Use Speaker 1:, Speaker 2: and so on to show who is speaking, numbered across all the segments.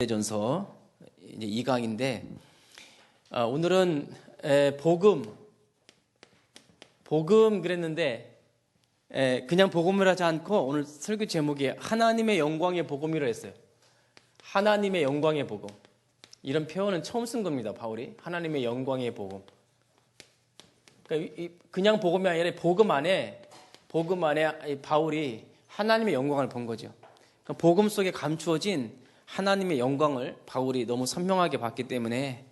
Speaker 1: 전서 이제 2강인데 오늘은 복음 그랬는데 그냥 복음을 하지 않고 오늘 설교 제목이 하나님의 영광의 복음이라 했어요. 하나님의 영광의 복음. 이런 표현은 처음 쓴 겁니다. 바울이 하나님의 영광의 복음. 그러니까 그냥 복음이 아니라 복음 안에 바울이 하나님의 영광을 본 거죠. 그러니까 복음 속에 감추어진 하나님의 영광을 바울이 너무 선명하게 봤기 때문에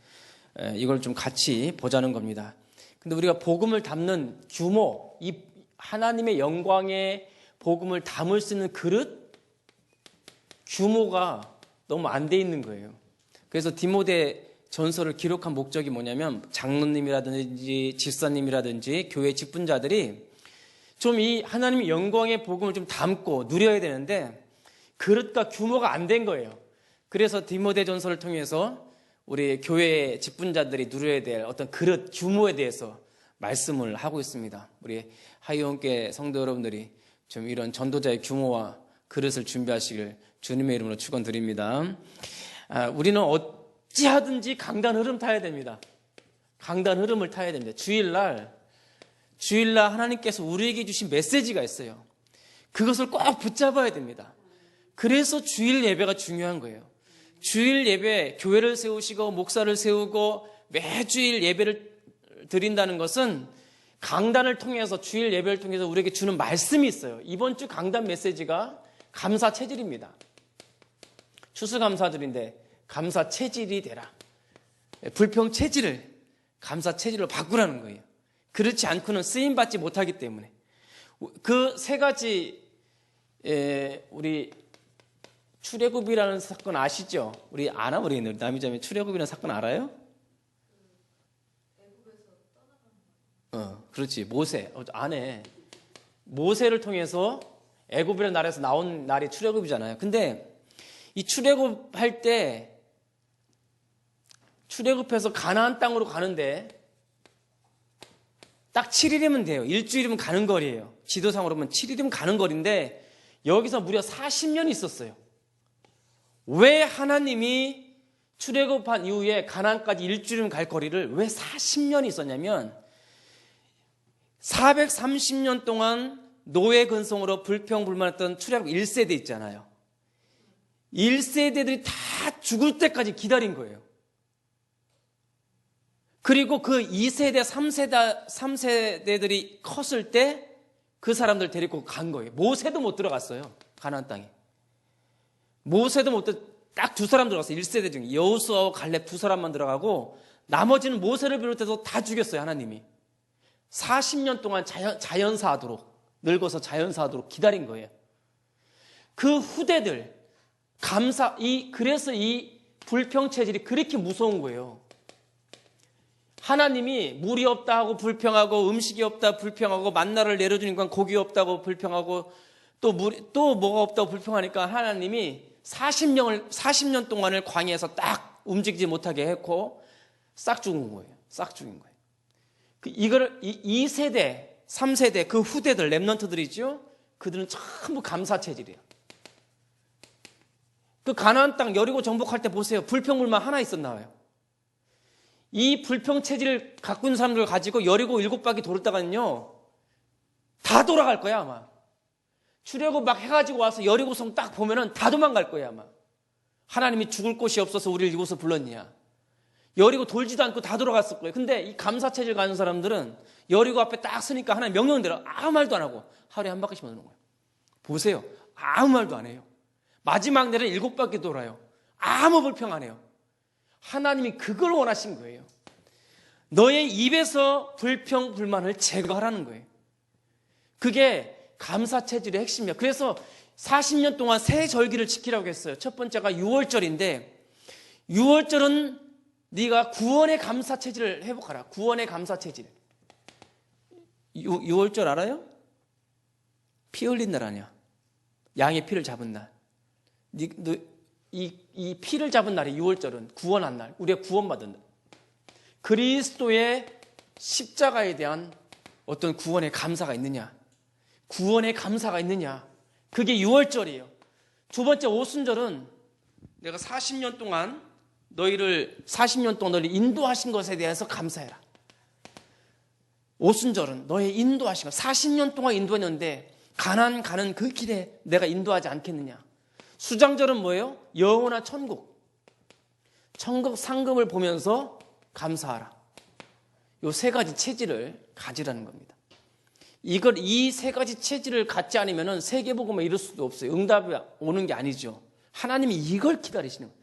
Speaker 1: 이걸 좀 같이 보자는 겁니다. 근데 우리가 복음을 담는 규모, 이 하나님의 영광의 복음을 담을 수 있는 그릇 규모가 너무 안 돼 있는 거예요. 그래서 디모데 전서를 기록한 목적이 뭐냐면 장로님이라든지 집사님이라든지 교회 직분자들이 좀 이 하나님의 영광의 복음을 좀 담고 누려야 되는데 그릇과 규모가 안 된 거예요. 그래서 디모데 전서를 통해서 우리 교회 직분자들이 누려야 될 어떤 그릇 규모에 대해서 말씀을 하고 있습니다. 우리 하이원교회 성도 여러분들이 좀 이런 전도자의 규모와 그릇을 준비하시길 주님의 이름으로 축원드립니다. 우리는 어찌하든지 강단 흐름 타야 됩니다. 강단 흐름을 타야 됩니다. 주일날 하나님께서 우리에게 주신 메시지가 있어요. 그것을 꼭 붙잡아야 됩니다. 그래서 주일 예배가 중요한 거예요. 주일 예배, 교회를 세우시고 목사를 세우고 매주일 예배를 드린다는 것은 강단을 통해서 주일 예배를 통해서 우리에게 주는 말씀이 있어요. 이번 주 강단 메시지가 감사 체질입니다. 추수감사들인데 감사 체질이 되라. 불평 체질을 감사 체질로 바꾸라는 거예요. 그렇지 않고는 쓰임받지 못하기 때문에. 그 세 가지 우리 출애굽이라는 사건 아시죠? 우리 아나 우리 남이자매 출애굽이라는 사건 알아요? 그렇지. 모세 아내 모세를 통해서 애굽이라는 나라에서 나온 날이 출애굽이잖아요. 근데 이 출애굽할 때 출애굽해서 가나안 땅으로 가는데 딱 7일이면 돼요. 일주일이면 가는 거리예요. 지도상으로 보면 7일이면 가는 거리인데 여기서 무려 40년이 있었어요. 왜 하나님이 출애굽한 이후에 가나안까지 일주일이면 갈 거리를 왜 40년이 있었냐면 430년 동안 노예 근성으로 불평불만했던 출애굽 1세대 있잖아요. 1세대들이 다 죽을 때까지 기다린 거예요. 그리고 그 2세대, 3세대들이 컸을 때 그 사람들 데리고 간 거예요. 모세도 못 들어갔어요. 가나안 땅에. 모세도 못 딱 두 사람 들어갔어요. 1세대 중에 여호수아와 갈렙 두 사람만 들어가고 나머지는 모세를 비롯해서 다 죽였어요. 하나님이. 40년 동안 자연사하도록 늙어서 자연사하도록 기다린 거예요. 그 후대들 그래서 이 불평체질이 그렇게 무서운 거예요. 하나님이 물이 없다 하고 불평하고 음식이 없다 불평하고 만나를 내려주니까 고기 없다고 불평하고 또 뭐가 없다고 불평하니까 하나님이 40년 동안을 광야에서 딱 움직이지 못하게 했고 싹 죽은 거예요. 싹 죽인 거예요. 이거를 2세대, 3세대 그 후대들 렘넌트들이죠. 그들은 전부 감사 체질이에요. 그 가나안 땅 여리고 정복할 때 보세요. 불평불만 하나 있었나요? 이 불평 체질을 갖고 있는 사람들을 가지고 여리고 7바퀴 돌았다가는요 다 돌아갈 거야 아마. 출애굽 막 해가지고 와서 여리고성 딱 보면은 다 도망갈 거야 아마. 하나님이 죽을 곳이 없어서 우리를 이곳에 불렀냐. 여리고 돌지도 않고 다 돌아갔을 거예요. 근데 이 감사 체질 가는 사람들은 여리고 앞에 딱 서니까 하나님 명령대로 아무 말도 안 하고 하루에 한 바퀴씩만 도는 거예요. 보세요. 아무 말도 안 해요. 마지막 날에 7바퀴 돌아요. 아무 불평 안 해요. 하나님이 그걸 원하신 거예요. 너의 입에서 불평, 불만을 제거하라는 거예요. 그게 감사 체질의 핵심이야. 그래서 40년 동안 새 절기를 지키라고 했어요. 첫 번째가 6월절인데 6월절은 네가 구원의 감사 체질을 회복하라. 구원의 감사 체질. 6월절 알아요? 피 흘린 날 아니야. 양의 피를 잡은 날. 이 피를 잡은 날이 6월절은 구원한 날, 우리가 구원받은 날. 그리스도의 십자가에 대한 어떤 구원의 감사가 있느냐, 구원의 감사가 있느냐, 그게 6월절이에요. 두 번째 오순절은 내가 40년 동안 너희를 인도하신 것에 대해서 감사해라. 오순절은 너희 인도하신 것, 40년 동안 인도했는데 가나안 가는 그 길에 내가 인도하지 않겠느냐. 수장절은 뭐예요? 영원한 천국 상급을 보면서 감사하라. 이 세 가지 체질을 가지라는 겁니다. 이 세 가지 체질을 갖지 않으면 세계복음을 이룰 수도 없어요. 응답이 오는 게 아니죠. 하나님이 이걸 기다리시는 거예요.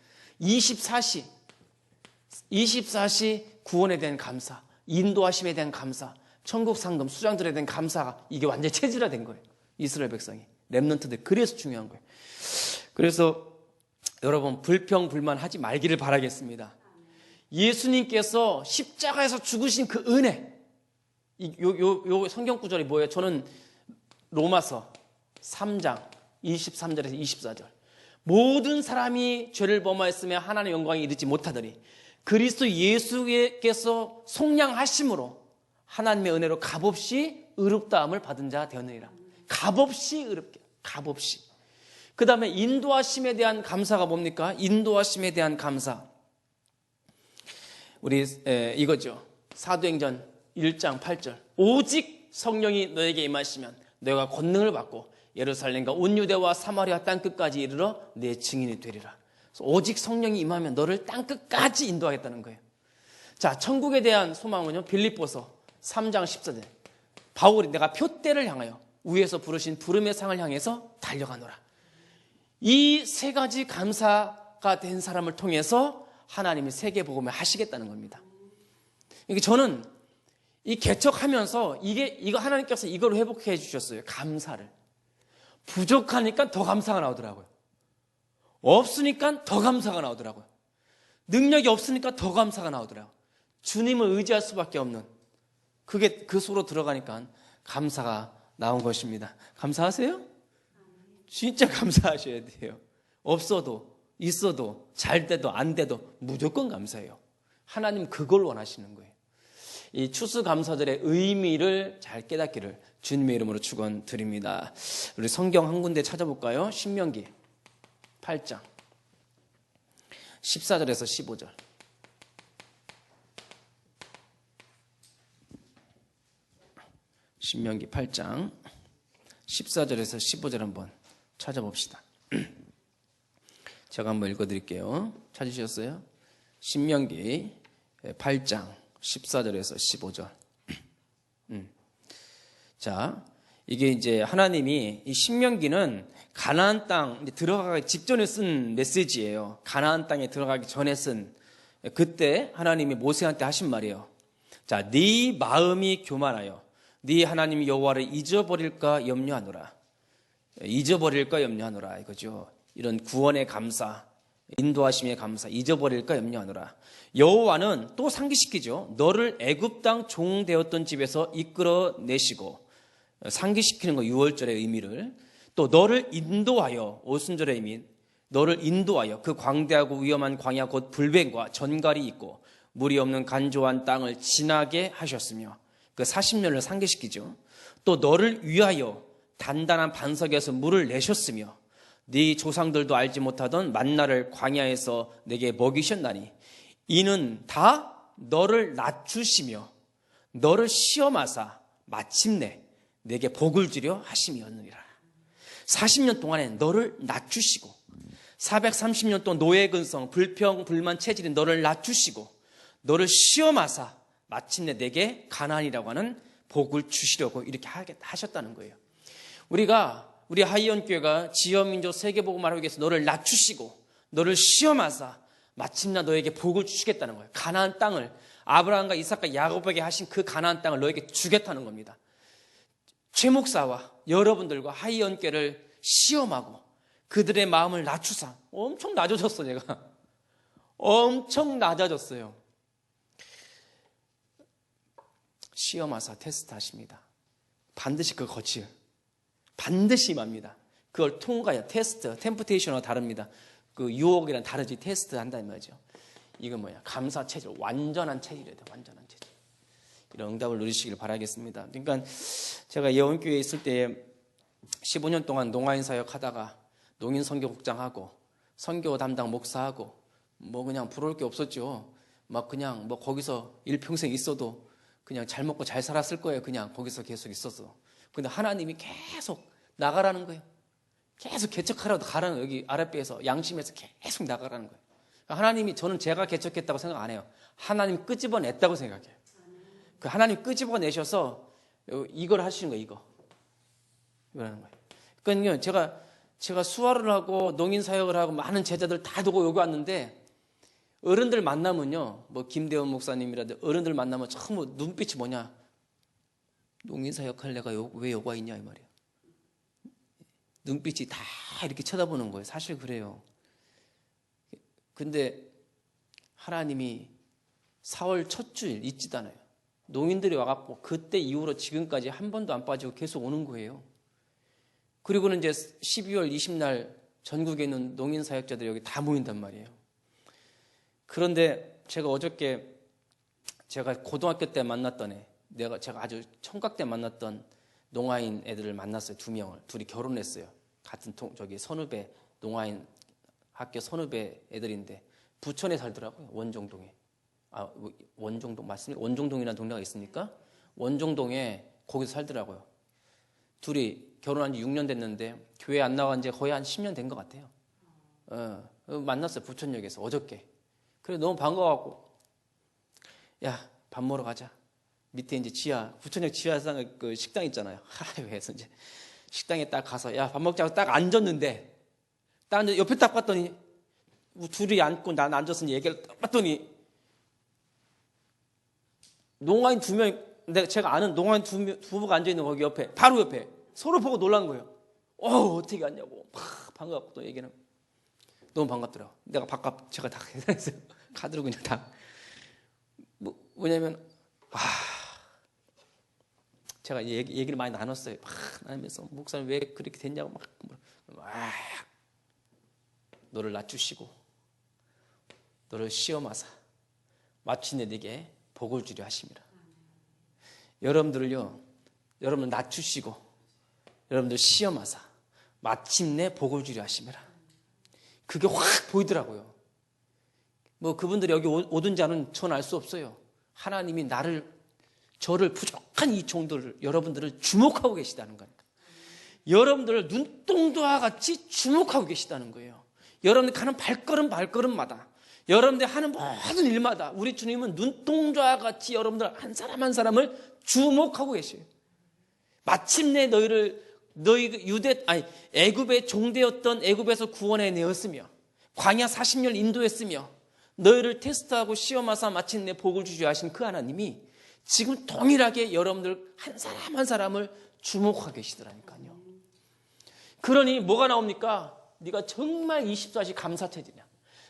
Speaker 1: 24시 구원에 대한 감사, 인도하심에 대한 감사, 천국 상급, 수장들에 대한 감사가 이게 완전히 체질화된 거예요. 이스라엘 백성이, 렘넌트들. 그래서 중요한 거예요. 그래서 여러분 불평불만 하지 말기를 바라겠습니다. 예수님께서 십자가에서 죽으신 그 은혜, 요 성경 구절이 뭐예요? 저는 로마서 3장 23절에서 24절. 모든 사람이 죄를 범하였으며 하나님의 영광에 이르지 못하더니 그리스도 예수께서 속량하심으로 하나님의 은혜로 값없이 의롭다함을 받은 자 되었느니라. 값없이 의롭게, 값없이. 그 다음에 인도하심에 대한 감사가 뭡니까? 인도하심에 대한 감사. 우리 이거죠. 사도행전 1장 8절. 오직 성령이 너에게 임하시면 너희가 권능을 받고 예루살렘과 온 유대와 사마리아 땅끝까지 이르러 내 증인이 되리라. 오직 성령이 임하면 너를 땅끝까지 인도하겠다는 거예요. 자, 천국에 대한 소망은요, 빌립보서 3장 14절. 바울이 내가 표대를 향하여 위에서 부르신 부름의 상을 향해서 달려가노라. 이 세 가지 감사가 된 사람을 통해서 하나님이 세계복음을 하시겠다는 겁니다. 저는 이 개척하면서 이거 하나님께서 이걸 회복해 주셨어요. 감사를. 부족하니까 더 감사가 나오더라고요. 없으니까 더 감사가 나오더라고요. 능력이 없으니까 더 감사가 나오더라고요. 주님을 의지할 수밖에 없는, 그게 그 속으로 들어가니까 감사가 나온 것입니다. 감사하세요? 진짜 감사하셔야 돼요. 없어도 있어도 잘 돼도 안 돼도 무조건 감사해요. 하나님 그걸 원하시는 거예요. 이 추수감사절의 의미를 잘 깨닫기를 주님의 이름으로 축원드립니다. 우리 성경 한 군데 찾아볼까요? 신명기 8장 14절에서 15절. 신명기 8장 14절에서 15절 한번 찾아봅시다. 제가 한번 읽어드릴게요. 찾으셨어요? 신명기 8장 14절에서 15절. 자, 이게 이제 하나님이 이 신명기는 가나안 땅 들어가기 직전에 쓴 메시지예요. 가나안 땅에 들어가기 전에 쓴, 그때 하나님이 모세한테 하신 말이에요. 자, 네 마음이 교만하여 네 하나님 여호와를 잊어버릴까 염려하노라. 잊어버릴까 염려하노라 이거죠. 이런 구원의 감사, 인도하심의 감사, 잊어버릴까 염려하노라. 여호와는 또 상기시키죠. 너를 애굽 땅 종 되었던 집에서 이끌어내시고, 상기시키는 거 유월절의 의미를, 또 너를 인도하여, 오순절의 의미, 너를 인도하여 그 광대하고 위험한 광야 곧 불뱀과 전갈이 있고 물이 없는 간조한 땅을 지나게 하셨으며, 그 40년을 상기시키죠. 또 너를 위하여 단단한 반석에서 물을 내셨으며 네 조상들도 알지 못하던 만나를 광야에서 내게 먹이셨나니 이는 다 너를 낮추시며 너를 시험하사 마침내 내게 복을 주려 하심이었느니라. 40년 동안에 너를 낮추시고 430년 동안 노예 근성, 불평, 불만 체질인 너를 낮추시고 너를 시험하사 마침내 내게 가나안이라고 하는 복을 주시려고 이렇게 하셨다는 거예요. 우리 하이언교회가 지역민족 세계복음을 하기 위해서 너를 낮추시고 너를 시험하사 마침내 너에게 복을 주시겠다는 거예요. 가나안 땅을, 아브라함과 이삭과 야곱에게 하신 그 가나안 땅을 너에게 주겠다는 겁니다. 최 목사와 여러분들과 하이언교회를 시험하고 그들의 마음을 낮추사. 엄청 낮아졌어, 제가. 엄청 낮아졌어요. 시험하사 테스트 하십니다. 반드시 그거 거치요. 반드시 임합니다. 그걸 통과해야 테스트, 템프테이션과 다릅니다. 그 유혹이랑 다르지, 테스트 한다는 말이죠. 이건 뭐야? 감사 체질, 완전한 체질이에요. 완전한 체질. 이런 응답을 누리시길 바라겠습니다. 그러니까 제가 예원교회에 있을 때 15년 동안 농아인 사역 하다가 농인 선교국장 하고 선교 담당 목사하고 뭐 그냥 부러울 게 없었죠. 막 그냥 뭐 거기서 일평생 있어도 그냥 잘 먹고 잘 살았을 거예요. 그냥 거기서 계속 있었어. 근데 하나님이 계속 나가라는 거예요. 계속 개척하라고 가라는 거예요. 여기 아랫배에서 양심에서 계속 나가라는 거예요. 하나님이, 저는 제가 개척했다고 생각 안 해요. 하나님 끄집어냈다고 생각해요. 그 하나님 끄집어내셔서 이걸 하시는 거예요. 이거라는 거예요. 그러니까 제가 수화를 하고 농인사역을 하고 많은 제자들 다 두고 여기 왔는데, 어른들 만나면요, 뭐 김대원 목사님이라든지 어른들 만나면 처음 눈빛이 뭐냐, 농인사역 할 내가 왜 여기 와 있냐 이 말이에요. 눈빛이 다 이렇게 쳐다보는 거예요. 사실 그래요. 근데 하나님이 4월 첫 주일 잊지도 않아요. 농인들이 와갖고 그때 이후로 지금까지 한 번도 안 빠지고 계속 오는 거예요. 그리고는 이제 12월 20날 전국에 있는 농인 사역자들이 여기 다 모인단 말이에요. 그런데 제가 어저께 제가 고등학교 때 만났던 제가 아주 청각 때 만났던 농아인 애들을 만났어요. 2명을. 둘이 결혼했어요. 같은 선후배, 농아인 학교 선후배 애들인데 부천에 살더라고요. 원정동에. 원정동 맞습니까? 원정동이라는 동네가 있습니까? 원정동에 거기서 살더라고요. 둘이 결혼한 지 6년 됐는데 교회 안 나간 지 거의 한 10년 된 것 같아요. 만났어요. 부천역에서 어저께. 그래 너무 반가워갖고, 야, 밥 먹으러 가자. 밑에 이제 부천역 지하상 그 식당 있잖아요. 그래서 이제 식당에 딱 가서, 야, 밥 먹자고 딱 앉았는데, 딱 옆에 딱 봤더니, 둘이 앉고 난 앉아서 얘기를 딱 봤더니, 농아인 2명, 제가 아는 농아인 두 부부가 앉아있는 거기 옆에, 바로 옆에, 서로 보고 놀란 거예요. 어떻게 앉냐고. 막 반가웠고 또 얘기는. 너무 반갑더라고. 내가 바깥, 제가 다 계산했어요. 카드로 그냥 다. 뭐냐면, 제가 얘기를 많이 나눴어요. 막 나누면서, 목사님 왜 그렇게 됐냐고 너를 낮추시고 너를 시험하사 마침내 네게 복을 주려 하심이라. 여러분들 낮추시고 여러분들 시험하사 마침내 복을 주려 하심이라. 그게 확 보이더라고요. 뭐 그분들이 여기 오든지 안 오든지 저는 알 수 없어요. 하나님이 저를 부족한 이 종들을, 여러분들을 주목하고 계시다는 거니까. 여러분들을 눈동자와 같이 주목하고 계시다는 거예요. 여러분들 가는 발걸음마다, 여러분들 하는 모든 일마다 우리 주님은 눈동자와 같이 여러분들 한 사람 한 사람을 주목하고 계셔요. 마침내 애굽의 종되었던 애굽에서 구원해 내었으며 광야 40년 인도했으며 너희를 테스트하고 시험하사 마침내 복을 주려 하신 그 하나님이 지금 동일하게 여러분들 한 사람 한 사람을 주목하고 계시더라니까요. 그러니 뭐가 나옵니까? 네가 정말 24시 감사체제냐?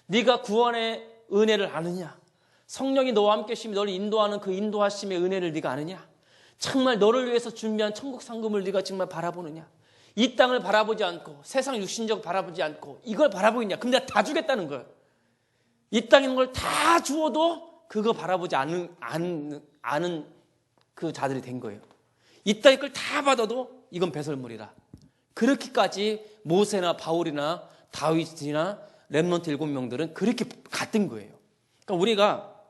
Speaker 1: 네가 구원의 은혜를 아느냐? 성령이 너와 함께 하시며 너를 인도하는 그 인도하심의 은혜를 네가 아느냐? 정말 너를 위해서 준비한 천국 상금을 네가 정말 바라보느냐? 이 땅을 바라보지 않고 세상 육신적 바라보지 않고 이걸 바라보겠냐? 그럼 내가 다 주겠다는 거예요. 이 땅에 있는 걸 다 주어도 그거 바라보지 않은 그 자들이 된 거예요. 이 땅의 걸 다 받아도 이건 배설물이라. 그렇게까지 모세나 바울이나 다윗이나 렘넌트 7명들은 그렇게 갔던 거예요. 그러니까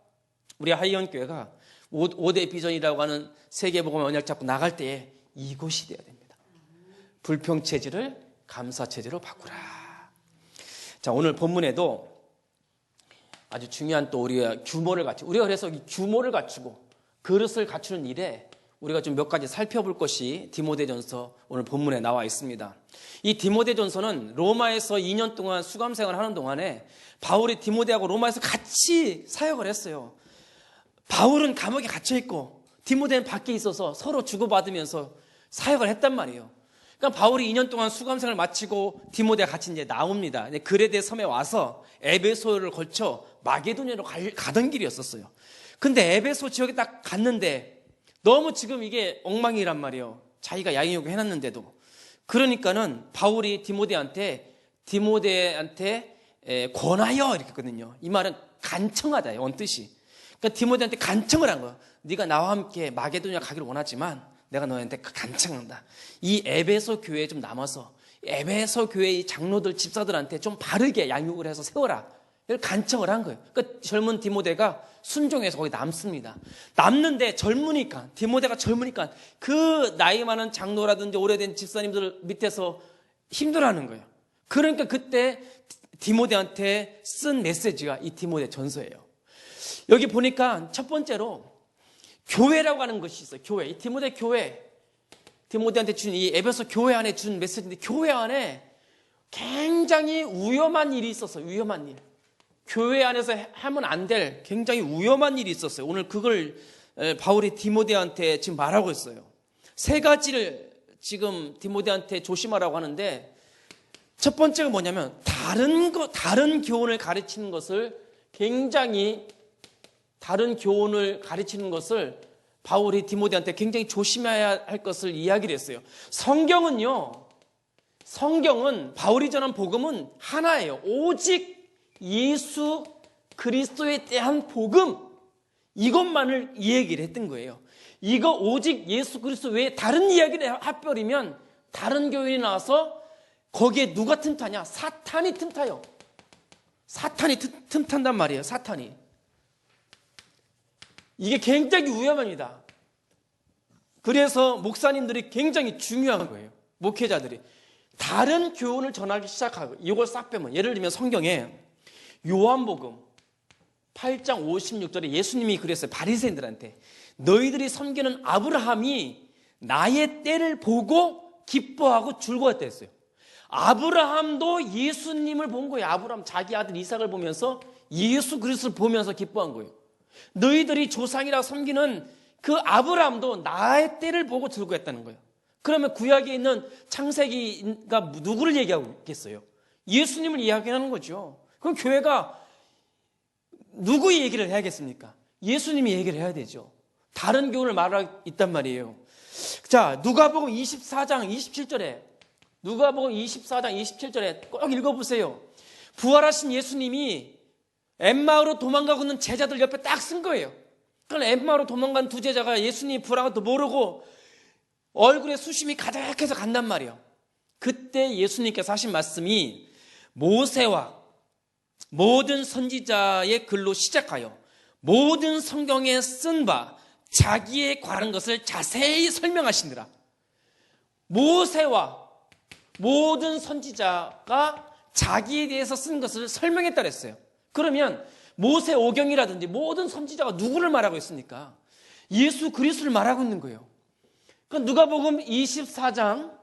Speaker 1: 우리 하이언교회가 5대 비전이라고 하는 세계복음의 언약 잡고 나갈 때에 이것이 돼야 됩니다. 불평체질을 감사체질로 바꾸라. 자, 오늘 본문에도 아주 중요한 또 우리가 규모를 갖추고, 우리가 그래서 이 규모를 갖추고 그릇을 갖추는 일에 우리가 좀 몇 가지 살펴볼 것이 디모데전서 오늘 본문에 나와 있습니다. 이 디모데전서는 로마에서 2년 동안 수감생활을 하는 동안에 바울이 디모데하고 로마에서 같이 사역을 했어요. 바울은 감옥에 갇혀있고 디모데는 밖에 있어서 서로 주고받으면서 사역을 했단 말이에요. 그러니까 바울이 2년 동안 수감생활을 마치고 디모데가 같이 이제 나옵니다. 그레데 섬에 와서 에베소를 걸쳐 마게도냐로 가던 길이었었어요. 근데 에베소 지역에 딱 갔는데 너무 지금 이게 엉망이란 말이에요. 자기가 양육을 해놨는데도. 그러니까는 바울이 디모데한테 권하여 이렇게 했거든요. 이 말은 간청하다예요. 원뜻이. 그러니까 디모데한테 간청을 한 거예요. 네가 나와 함께 마게도냐 가기를 원하지만 내가 너한테 간청한다. 이 에베소 교회에 좀 남아서 에베소 교회의 장로들, 집사들한테 좀 바르게 양육을 해서 세워라. 이걸 간청을 한 거예요. 그러니까 젊은 디모데가 순종해서 거기 남습니다. 남는데 젊으니까, 디모데가 젊으니까 그 나이 많은 장로라든지 오래된 집사님들 밑에서 힘들어하는 거예요. 그러니까 그때 디모데한테 쓴 메시지가 이 디모데 전서예요. 여기 보니까 첫 번째로 교회라고 하는 것이 있어요. 교회. 이 디모데 교회. 디모데한테 준 이 에베소 교회 안에 준 메시지인데 교회 안에 굉장히 위험한 일이 있었어요. 위험한 일. 교회 안에서 하면 안 될 굉장히 위험한 일이 있었어요. 오늘 그걸 바울이 디모데한테 지금 말하고 있어요. 세 가지를 지금 디모데한테 조심하라고 하는데 첫 번째가 뭐냐면 다른 교훈을 가르치는 것을 굉장히 다른 교훈을 가르치는 것을 바울이 디모데한테 굉장히 조심해야 할 것을 이야기를 했어요. 성경은 바울이 전한 복음은 하나예요. 오직 예수 그리스도에 대한 복음, 이것만을 이 얘기를 했던 거예요. 이거 오직 예수 그리스도 외에 다른 이야기를 합버리면 다른 교인이 나와서 거기에 누가 틈타냐? 사탄이 틈타요. 사탄이 틈탄단 말이에요. 사탄이. 이게 굉장히 위험합니다. 그래서 목사님들이 굉장히 중요한 거예요. 목회자들이. 다른 교훈을 전하기 시작하고 이걸 싹 빼면 예를 들면 성경에 요한복음 8장 56절에 예수님이 그랬어요. 바리새인들한테 너희들이 섬기는 아브라함이 나의 때를 보고 기뻐하고 즐거웠다 했어요. 아브라함도 예수님을 본 거예요. 아브라함 자기 아들 이삭을 보면서 예수 그리스도를 보면서 기뻐한 거예요. 너희들이 조상이라 섬기는 그 아브라함도 나의 때를 보고 즐거웠다는 거예요. 그러면 구약에 있는 창세기가 누구를 얘기하고 있겠어요? 예수님을 이야기하는 거죠. 그럼 교회가 누구 얘기를 해야겠습니까? 예수님이 얘기를 해야 되죠. 다른 교훈을 말하고 있단 말이에요. 자, 누가복음 24장 27절에 누가복음 24장 27절에 꼭 읽어보세요. 부활하신 예수님이 엠마오로 도망가고 있는 제자들 옆에 딱 쓴 거예요. 그러니까 엠마오로 도망간 두 제자가 예수님이 부활한 것도 모르고 얼굴에 수심이 가득해서 간단 말이에요. 그때 예수님께서 하신 말씀이 모세와 모든 선지자의 글로 시작하여 모든 성경에 쓴 바 자기에 관한 것을 자세히 설명하시느라. 모세와 모든 선지자가 자기에 대해서 쓴 것을 설명했다 그랬어요. 그러면 모세 오경이라든지 모든 선지자가 누구를 말하고 있습니까? 예수 그리스도를 말하고 있는 거예요. 그러니까 누가복음 24장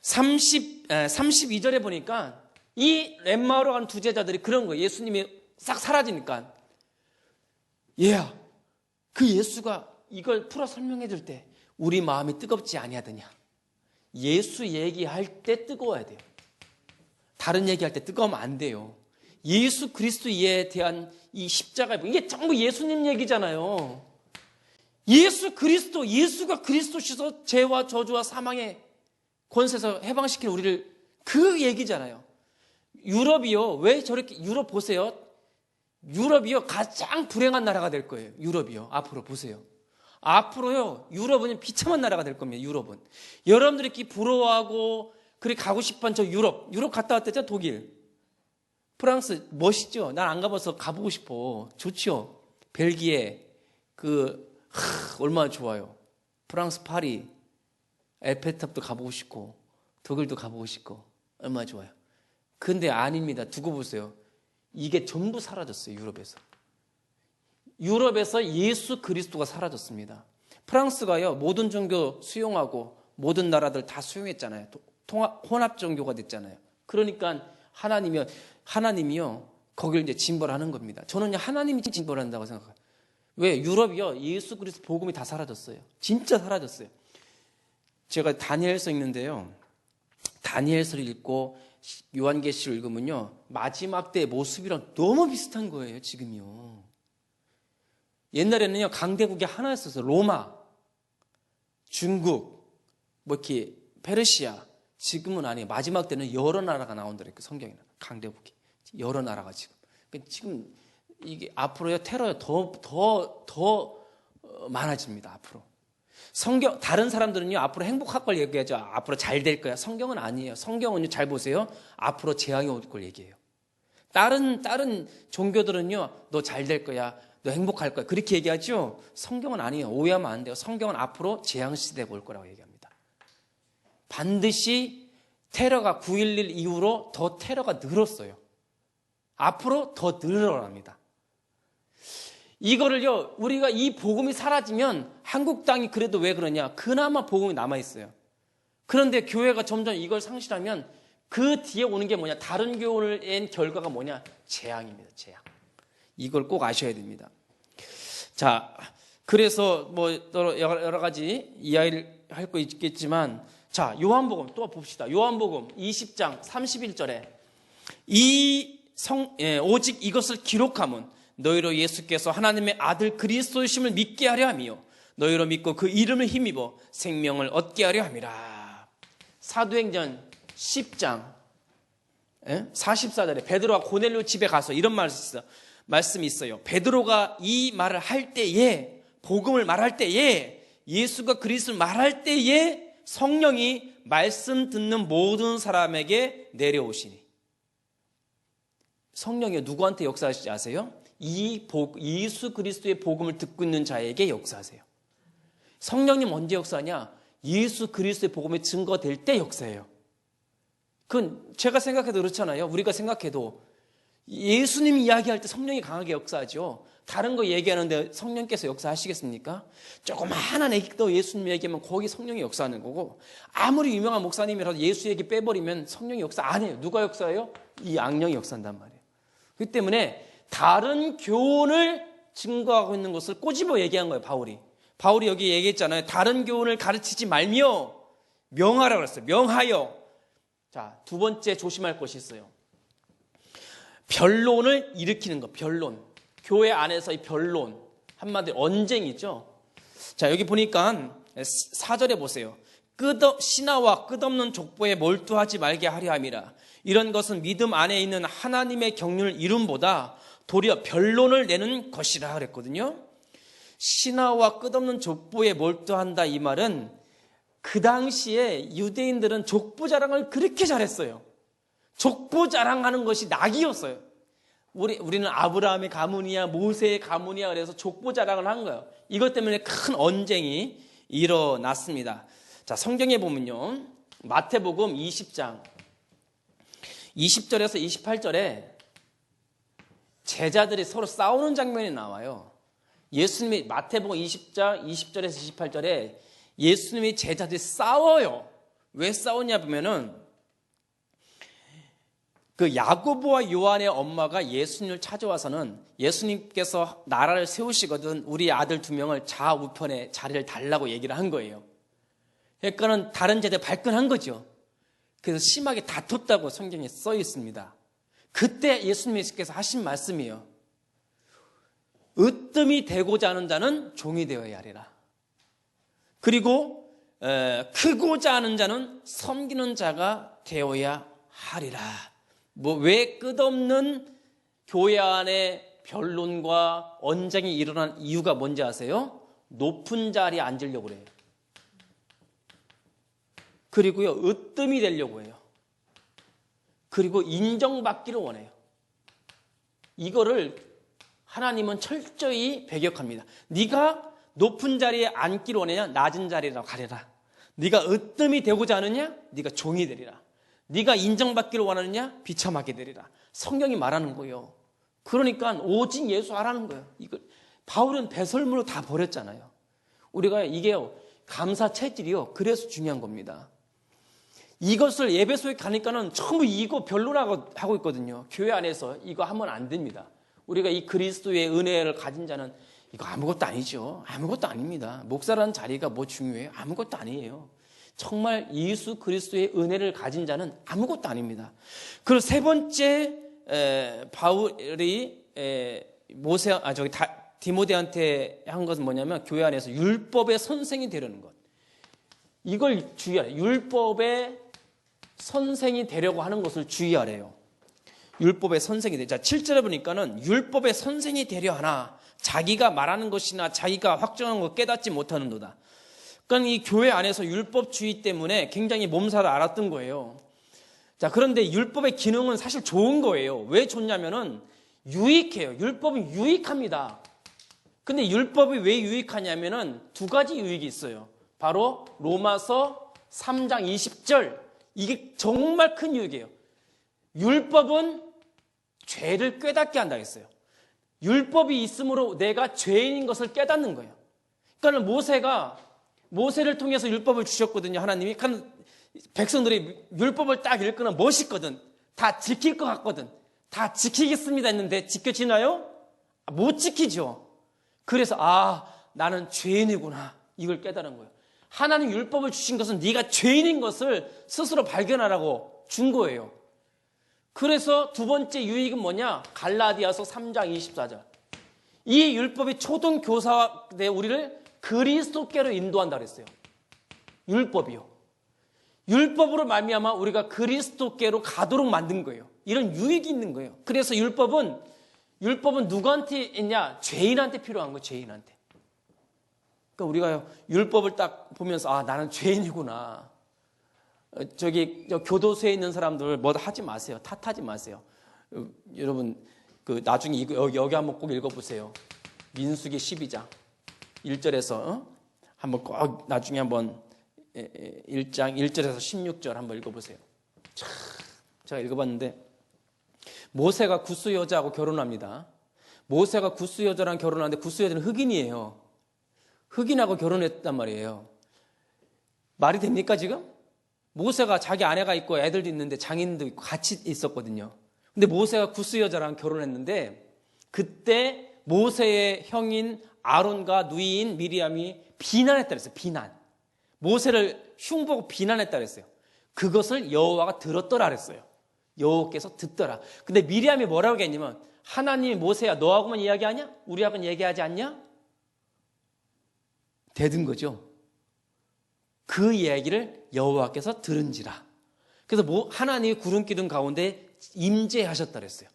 Speaker 1: 32절에 보니까 이 엠마오로 간 두 제자들이 그런 거예요. 예수님이 싹 사라지니까 얘야, 그 예수가 이걸 풀어 설명해 줄 때 우리 마음이 뜨겁지 아니하더냐. 예수 얘기할 때 뜨거워야 돼요. 다른 얘기할 때 뜨거우면 안 돼요. 예수 그리스도에 대한 이 십자가, 이게 전부 예수님 얘기잖아요. 예수 그리스도, 예수가 그리스도시서 죄와 저주와 사망의 권세에서 해방시킬 우리를, 그 얘기잖아요. 유럽이요. 왜 저렇게, 유럽 보세요. 유럽이요. 가장 불행한 나라가 될 거예요. 유럽이요. 앞으로 보세요. 앞으로요. 유럽은 비참한 나라가 될 겁니다. 유럽은. 여러분들이 이렇게 부러워하고 그렇게 가고 싶은 저 유럽 갔다 왔댔죠. 독일. 프랑스 멋있죠. 난 안 가봐서 가보고 싶어. 좋죠. 벨기에 얼마나 좋아요. 프랑스 파리 에펠탑도 가보고 싶고 독일도 가보고 싶고 얼마나 좋아요. 근데 아닙니다. 두고 보세요. 이게 전부 사라졌어요. 유럽에서 예수 그리스도가 사라졌습니다. 프랑스가요, 모든 종교 수용하고 모든 나라들 다 수용했잖아요. 혼합 종교가 됐잖아요. 그러니까 하나님이요 거기를 이제 징벌하는 겁니다. 저는 하나님이 징벌한다고 생각해요. 왜? 유럽이요 예수 그리스도 복음이 다 사라졌어요. 진짜 사라졌어요. 제가 다니엘서 읽는데요, 다니엘서를 읽고 요한계시를 읽으면요 마지막 때의 모습이랑 너무 비슷한 거예요. 지금요. 옛날에는요 강대국이 하나였어요. 로마, 중국, 이렇게 페르시아. 지금은 아니에요. 마지막 때는 여러 나라가 나온다니까. 성경에는 강대국이 여러 나라가 지금 이게 앞으로요 테러요 더 많아집니다. 앞으로 다른 사람들은요, 앞으로 행복할 걸 얘기하죠. 앞으로 잘 될 거야. 성경은 아니에요. 성경은요, 잘 보세요. 앞으로 재앙이 올 걸 얘기해요. 다른 종교들은요, 너 잘 될 거야. 너 행복할 거야. 그렇게 얘기하죠. 성경은 아니에요. 오해하면 안 돼요. 성경은 앞으로 재앙 시대가 올 거라고 얘기합니다. 반드시 테러가 9.11 이후로 더 테러가 늘었어요. 앞으로 더 늘어납니다. 이거를요, 우리가 이 복음이 사라지면 한국 땅이 그래도 왜 그러냐? 그나마 복음이 남아있어요. 그런데 교회가 점점 이걸 상실하면 그 뒤에 오는 게 뭐냐? 다른 교회의 결과가 뭐냐? 재앙입니다. 재앙. 이걸 꼭 아셔야 됩니다. 자, 그래서 뭐 여러 가지 이야기를 할 거 있겠지만, 자, 요한복음 또 봅시다. 요한복음 20장 31절에 오직 이것을 기록함은 너희로 예수께서 하나님의 아들 그리스도이심을 믿게 하려 함이요 너희로 믿고 그 이름을 힘입어 생명을 얻게 하려 함이라. 사도행전 10장 44절에 베드로가 고넬료 집에 가서 이런 말씀이 있어요. 베드로가 이 말을 할 때에, 복음을 말할 때에, 예수가 그리스도를 말할 때에 성령이 말씀 듣는 모든 사람에게 내려오시니. 성령이 누구한테 역사하시지 아세요? 예수 그리스도의 복음을 듣고 있는 자에게 역사하세요. 성령님 언제 역사하냐? 예수 그리스도의 복음이 증거될 때 역사해요. 그건 제가 생각해도 그렇잖아요. 우리가 생각해도 예수님 이야기할 때 성령이 강하게 역사하죠. 다른 거 얘기하는데 성령께서 역사하시겠습니까? 조그마한 애기도 예수님 얘기하면 거기 성령이 역사하는 거고, 아무리 유명한 목사님이라도 예수 얘기 빼버리면 성령이 역사 안 해요. 누가 역사해요? 이 악령이 역사한단 말이에요. 그렇기 때문에 다른 교훈을 증거하고 있는 것을 꼬집어 얘기한 거예요. 바울이 여기 얘기했잖아요. 다른 교훈을 가르치지 말며 명하라고 그랬어요. 명하여. 자, 두 번째 조심할 것이 있어요. 변론을 일으키는 것. 변론. 교회 안에서의 변론. 한마디로 언쟁이죠. 자, 여기 보니까 4절에 보세요. 신하와 끝없는 족보에 몰두하지 말게 하려 함이라. 이런 것은 믿음 안에 있는 하나님의 경륜을 이룸보다 도리어 변론을 내는 것이라 그랬거든요. 신하와 끝없는 족보에 몰두한다, 이 말은 그 당시에 유대인들은 족보 자랑을 그렇게 잘했어요. 족보 자랑하는 것이 낙이었어요. 우리는 아브라함의 가문이야, 모세의 가문이야, 그래서 족보 자랑을 한 거예요. 이것 때문에 큰 언쟁이 일어났습니다. 자, 성경에 보면요, 마태복음 20장 20절에서 28절에 제자들이 서로 싸우는 장면이 나와요. 예수님이 마태복음 20장 20절에서 28절에 예수님이 제자들이 싸워요. 왜 싸우냐 보면은 그 야고보와 요한의 엄마가 예수님을 찾아와서는 예수님께서 나라를 세우시거든 우리 아들 2명을 좌우편에 자리를 달라고 얘기를 한 거예요. 그러니까는 다른 제자들 발끈한 거죠. 그래서 심하게 다퉜다고 성경에 써 있습니다. 그때 예수님께서 하신 말씀이에요. 으뜸이 되고자 하는 자는 종이 되어야 하리라. 그리고 크고자 하는 자는 섬기는 자가 되어야 하리라. 왜 끝없는 교회 안에 변론과 언쟁이 일어난 이유가 뭔지 아세요? 높은 자리에 앉으려고 그래요. 그리고요, 으뜸이 되려고 해요. 그리고 인정받기를 원해요. 이거를 하나님은 철저히 배격합니다. 네가 높은 자리에 앉기를 원하냐? 낮은 자리로 가려라. 네가 으뜸이 되고자 하느냐? 네가 종이 되리라. 네가 인정받기를 원하느냐? 비참하게 되리라. 성경이 말하는 거예요. 그러니까 오직 예수 하라는 거예요. 이걸 바울은 배설물로 다 버렸잖아요. 우리가 이게요, 감사 체질이요. 그래서 중요한 겁니다. 이것을 예배소에 가니까는 전부 이거 변론하고 있거든요. 교회 안에서 이거 하면 안 됩니다. 우리가 이 그리스도의 은혜를 가진 자는 이거 아무것도 아니죠. 아무것도 아닙니다. 목사라는 자리가 뭐 중요해요? 아무것도 아니에요. 정말 예수 그리스도의 은혜를 가진 자는 아무것도 아닙니다. 그리고 세 번째 바울이 디모데한테 한 것은 뭐냐면 교회 안에서 율법의 선생이 되려는 것. 이걸 주의하래요. 율법의 선생이 되려고 하는 것을 주의하래요. 율법의 선생이 되자. 7절에 보니까는 율법의 선생이 되려 하나 자기가 말하는 것이나 자기가 확정하는 것 깨닫지 못하는도다. 그러니까 이 교회 안에서 율법주의 때문에 굉장히 몸살을 앓았던 거예요. 자, 그런데 율법의 기능은 사실 좋은 거예요. 왜 좋냐면은 유익해요. 율법은 유익합니다. 근데 율법이 왜 유익하냐면은 두 가지 유익이 있어요. 바로 로마서 3장 20절. 이게 정말 큰 유익이에요. 율법은 죄를 깨닫게 한다 했어요. 율법이 있으므로 내가 죄인인 것을 깨닫는 거예요. 그러니까 모세를 통해서 율법을 주셨거든요. 하나님이. 그러니까 백성들이 율법을 딱 읽거나 멋있거든. 다 지킬 것 같거든. 다 지키겠습니다 했는데 지켜지나요? 못 지키죠. 그래서 나는 죄인이구나. 이걸 깨달은 거예요. 하나님 율법을 주신 것은 네가 죄인인 것을 스스로 발견하라고 준 거예요. 그래서 두 번째 유익은 뭐냐? 갈라디아서 3장 24절. 이 율법이 초등교사와 우리를 그리스도께로 인도한다 그랬어요. 율법이요. 율법으로 말미암아 우리가 그리스도께로 가도록 만든 거예요. 이런 유익이 있는 거예요. 그래서 율법은 누구한테 있냐? 죄인한테 필요한 거예요. 죄인한테. 그러니까 우리가 율법을 딱 보면서 나는 죄인이구나. 저기 교도소에 있는 사람들 뭐 하지 마세요. 탓하지 마세요. 여러분 나중에 여기 한번 꼭 읽어보세요. 민수기 12장 1절에서 한번 꼭 나중에 한번 1장 1절에서 16절 한번 읽어보세요. 제가 읽어봤는데 모세가 구스 여자하고 결혼합니다. 모세가 구스 여자랑 결혼하는데 구스 여자는 흑인이에요. 흑인하고 결혼했단 말이에요. 말이 됩니까 지금? 모세가 자기 아내가 있고 애들도 있는데 장인도 있고 같이 있었거든요. 근데 모세가 구스 여자랑 결혼했는데 그때 모세의 형인 아론과 누이인 미리암이 비난했다 그랬어요. 비난. 모세를 흉보고 비난했다 그랬어요. 그것을 여호와가 들었더라 그랬어요. 여호와께서 듣더라. 근데 미리암이 뭐라고 했냐면 하나님이 모세야 너하고만 이야기하냐? 우리하고는 얘기하지 않냐? 대든 거죠. 그 이야기를 여호와께서 들은지라. 그래서 하나님이 구름 기둥 가운데 임재하셨다 그랬어요.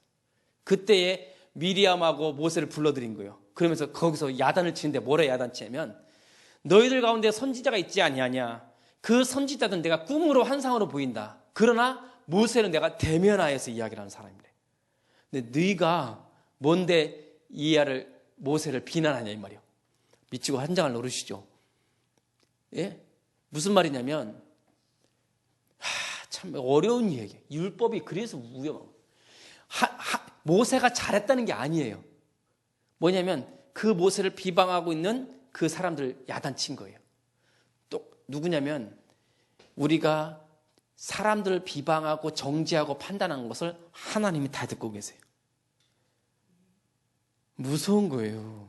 Speaker 1: 그때에 미리암하고 모세를 불러들인 거예요. 그러면서 거기서 야단을 치는데 뭐라 야단치냐면 너희들 가운데 선지자가 있지 아니하냐. 그 선지자들은 내가 꿈으로 환상으로 보인다. 그러나 모세는 내가 대면하여서 이야기를 하는 사람이래. 근데 너희가 뭔데 모세를 비난하냐 이 말이요. 미치고 한장을 노르시죠. 예? 무슨 말이냐면 참 어려운 얘기예요. 율법이 그래서 위험하고 모세가 잘했다는 게 아니에요. 뭐냐면 그 모세를 비방하고 있는 그 사람들 야단친 거예요. 또 누구냐면 우리가 사람들을 비방하고 정죄하고 판단한 것을 하나님이 다 듣고 계세요. 무서운 거예요.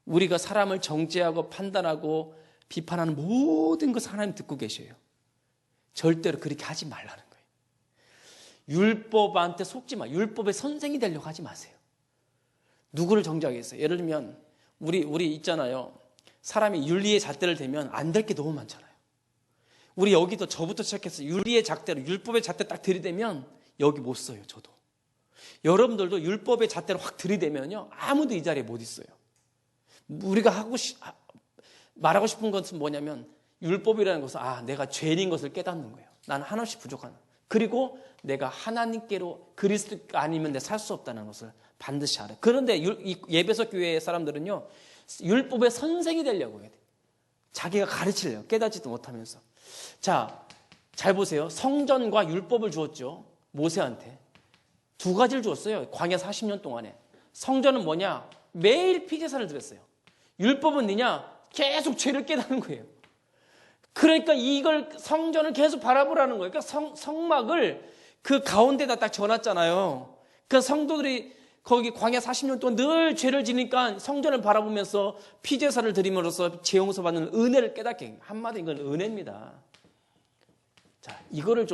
Speaker 1: 우리가 사람을 정죄하고 판단하고 비판하는 모든 것을 하나님 듣고 계셔요. 절대로 그렇게 하지 말라는 거예요. 율법한테 속지 마. 율법의 선생이 되려고 하지 마세요. 누구를 정죄하겠어요? 예를 들면 우리 있잖아요. 사람이 윤리의 잣대를 대면 안 될 게 너무 많잖아요. 우리 여기도 저부터 시작해서 윤리의 잣대로 율법의 잣대 딱 들이대면 여기 못 써요. 저도. 여러분들도 율법의 잣대를 확 들이대면요. 아무도 이 자리에 못 있어요. 우리가 말하고 싶은 것은 뭐냐면 율법이라는 것은 내가 죄인인 것을 깨닫는 거예요. 나는 한없이 부족한. 그리고 내가 하나님께로 그리스도가 아니면 내 살 수 없다는 것을 반드시 알아요. 그런데 이 예배석 교회의 사람들은요. 율법의 선생이 되려고 해야 돼요. 자기가 가르치려고 깨닫지도 못하면서. 자, 잘 보세요. 성전과 율법을 주었죠. 모세한테. 두 가지를 주었어요. 광야 40년 동안에. 성전은 뭐냐? 매일 피제사를 드렸어요. 율법은 뭐냐? 계속 죄를 깨닫는 거예요. 그러니까 이걸 성전을 계속 바라보라는 거예요. 그러니까 성막을 그 가운데다 딱 전놨잖아요. 그 성도들이 거기 광야 40년 동안 늘 죄를 지니까 성전을 바라보면서 피제사를 드림으로써 죄 용서 받는 은혜를 깨닫게. 한마디 이건 은혜입니다. 자, 이거를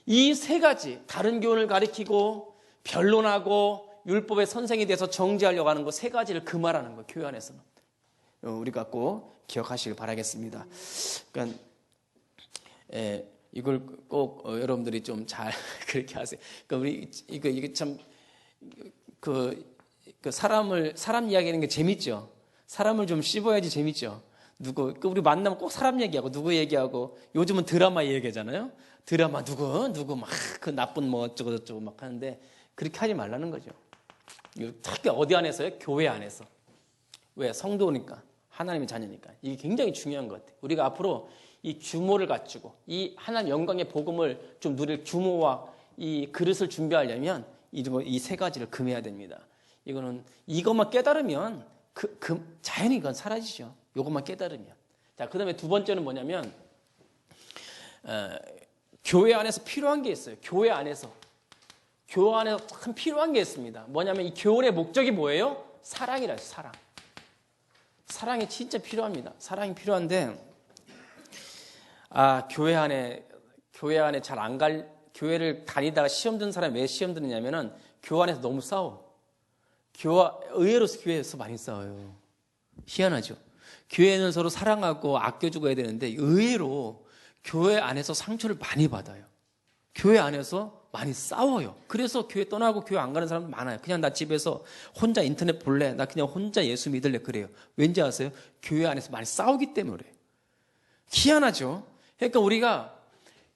Speaker 1: 이 세 가지 다른 교훈을 가리키고 변론하고 율법의 선생이 돼서 정죄하려고 하는 거 세 가지를 금하라는 거예요. 교회 안에서는. 우리가 꼭 기억하시길 바라겠습니다. 그러니까 이걸 꼭 여러분들이 좀 잘 그렇게 하세요. 그러니까 이게 참 사람 이야기하는 게 재밌죠. 사람을 좀 씹어야지 재밌죠. 우리 만나면 꼭 사람 얘기하고 누구 얘기하고 요즘은 드라마 얘기하잖아요. 드라마 누구 막 그 나쁜 뭐 어쩌고 저쩌고 막 하는데 그렇게 하지 말라는 거죠. 특히 어디 안에서요? 교회 안에서. 왜? 성도니까. 하나님의 자녀니까. 이게 굉장히 중요한 것 같아요. 우리가 앞으로 이 규모를 갖추고 이 하나님 영광의 복음을 좀 누릴 규모와 이 그릇을 준비하려면 이 세 가지를 금해야 됩니다. 이것만 깨달으면 자연히 그건 사라지죠. 이것만 깨달으면. 자, 그 다음에 두 번째는 뭐냐면, 교회 안에서 필요한 게 있어요. 교회 안에서 참 필요한 게 있습니다. 뭐냐면 이 교회의 목적이 뭐예요? 사랑이라 해요. 사랑. 사랑이 진짜 필요합니다. 사랑이 필요한데, 교회 안에 교회를 다니다가 시험 든 사람이 왜 시험 드느냐면은 교회 안에서 너무 싸워. 의외로 교회에서 많이 싸워요. 희한하죠. 교회는 서로 사랑하고 아껴주고 해야 되는데 의외로 교회 안에서 상처를 많이 받아요. 교회 안에서 많이 싸워요. 그래서 교회 떠나고 교회 안 가는 사람도 많아요. 그냥 나 집에서 혼자 인터넷 볼래? 나 그냥 혼자 예수 믿을래? 그래요. 왠지 아세요? 교회 안에서 많이 싸우기 때문에 그래요. 희한하죠. 그러니까 우리가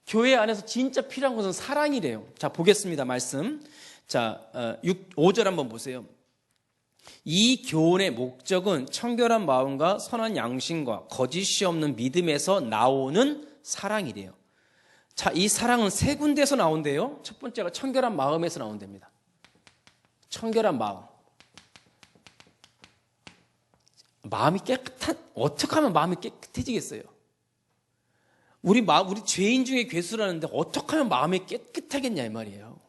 Speaker 1: 교회 안에서 진짜 필요한 것은 사랑이래요. 자, 보겠습니다. 말씀. 자, 5절 한번 보세요. 이 교훈의 목적은 청결한 마음과 선한 양심과 거짓이 없는 믿음에서 나오는 사랑이래요. 자, 이 사랑은 세 군데에서 나온대요. 첫 번째가 청결한 마음에서 나온답니다. 청결한 마음. 어떻게 하면 마음이 깨끗해지겠어요? 우리 죄인 중에 괴수라는데 어떻게 하면 마음이 깨끗하겠냐 이 말이에요.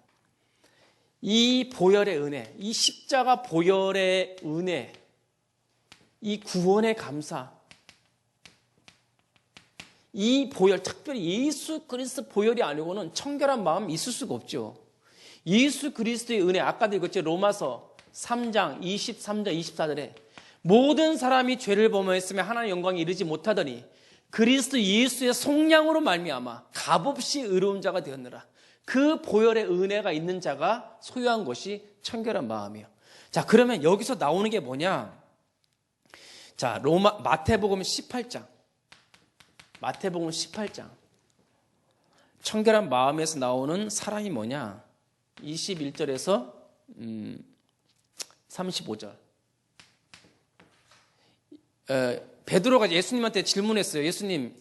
Speaker 1: 이 보혈의 은혜, 이 십자가 보혈의 은혜, 이 구원의 감사, 이 보혈, 특별히 예수 그리스도 보혈이 아니고는 청결한 마음 있을 수가 없죠. 예수 그리스도의 은혜, 아까도 읽었죠. 로마서 3장 23절 24절에 모든 사람이 죄를 범하였으며 하나님의 영광에 이르지 못하더니 그리스도 예수의 속량으로 말미암아 값없이 의로운 자가 되었느라. 그 보혈의 은혜가 있는 자가 소유한 것이 청결한 마음이에요. 자, 그러면 여기서 나오는 게 뭐냐? 자, 마태복음 18장. 마태복음 18장. 청결한 마음에서 나오는 사랑이 뭐냐? 21절에서 35절. 베드로가 예수님한테 질문했어요. 예수님,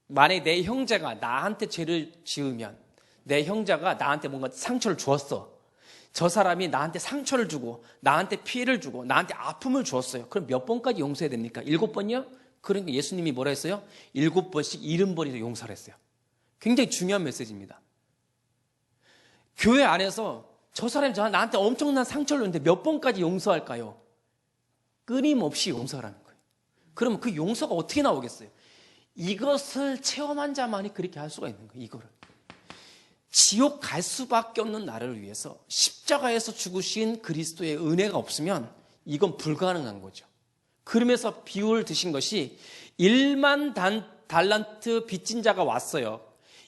Speaker 1: 만약에 내 형제가 나한테 죄를 지으면 내 형제가 나한테 뭔가 상처를 주었어. 저 사람이 나한테 상처를 주고 나한테 피해를 주고 나한테 아픔을 주었어요. 그럼 몇 번까지 용서해야 됩니까? 7번이요? 그러니까 예수님이 뭐라 했어요? 7번씩 70번이나 용서를 했어요. 굉장히 중요한 메시지입니다. 교회 안에서 저 사람이 나한테 엄청난 상처를 줬는데 몇 번까지 용서할까요? 끊임없이 용서하라는 거예요. 그럼 그 용서가 어떻게 나오겠어요? 이것을 체험한 자만이 그렇게 할 수가 있는 거예요. 이거를. 지옥 갈 수밖에 없는 나를 위해서 십자가에서 죽으신 그리스도의 은혜가 없으면 이건 불가능한 거죠. 그러면서 비유를 드신 것이 1만 달란트 빚진 자가 왔어요.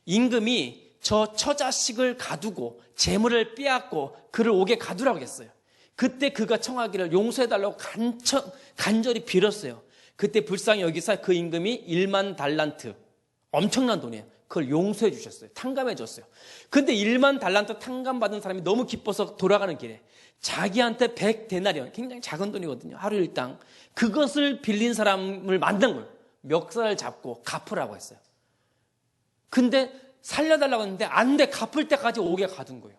Speaker 1: 임금이 저 처자식을 가두고 재물을 빼앗고 그를 옥에 가두라고 했어요. 그때 그가 청하기를 용서해달라고 간절히 빌었어요. 그때 불쌍히 여기서 그 임금이 1만 달란트, 엄청난 돈이에요. 그걸 용서해 주셨어요. 탕감해 줬어요. 근데 1만 달란트 탕감받은 사람이 너무 기뻐서 돌아가는 길에 자기한테 100데나리온, 굉장히 작은 돈이거든요. 하루 일당. 그것을 빌린 사람을 만난 거예요. 멱살을 잡고 갚으라고 했어요. 근데 살려달라고 했는데 안 돼, 갚을 때까지 옥에 가둔 거예요.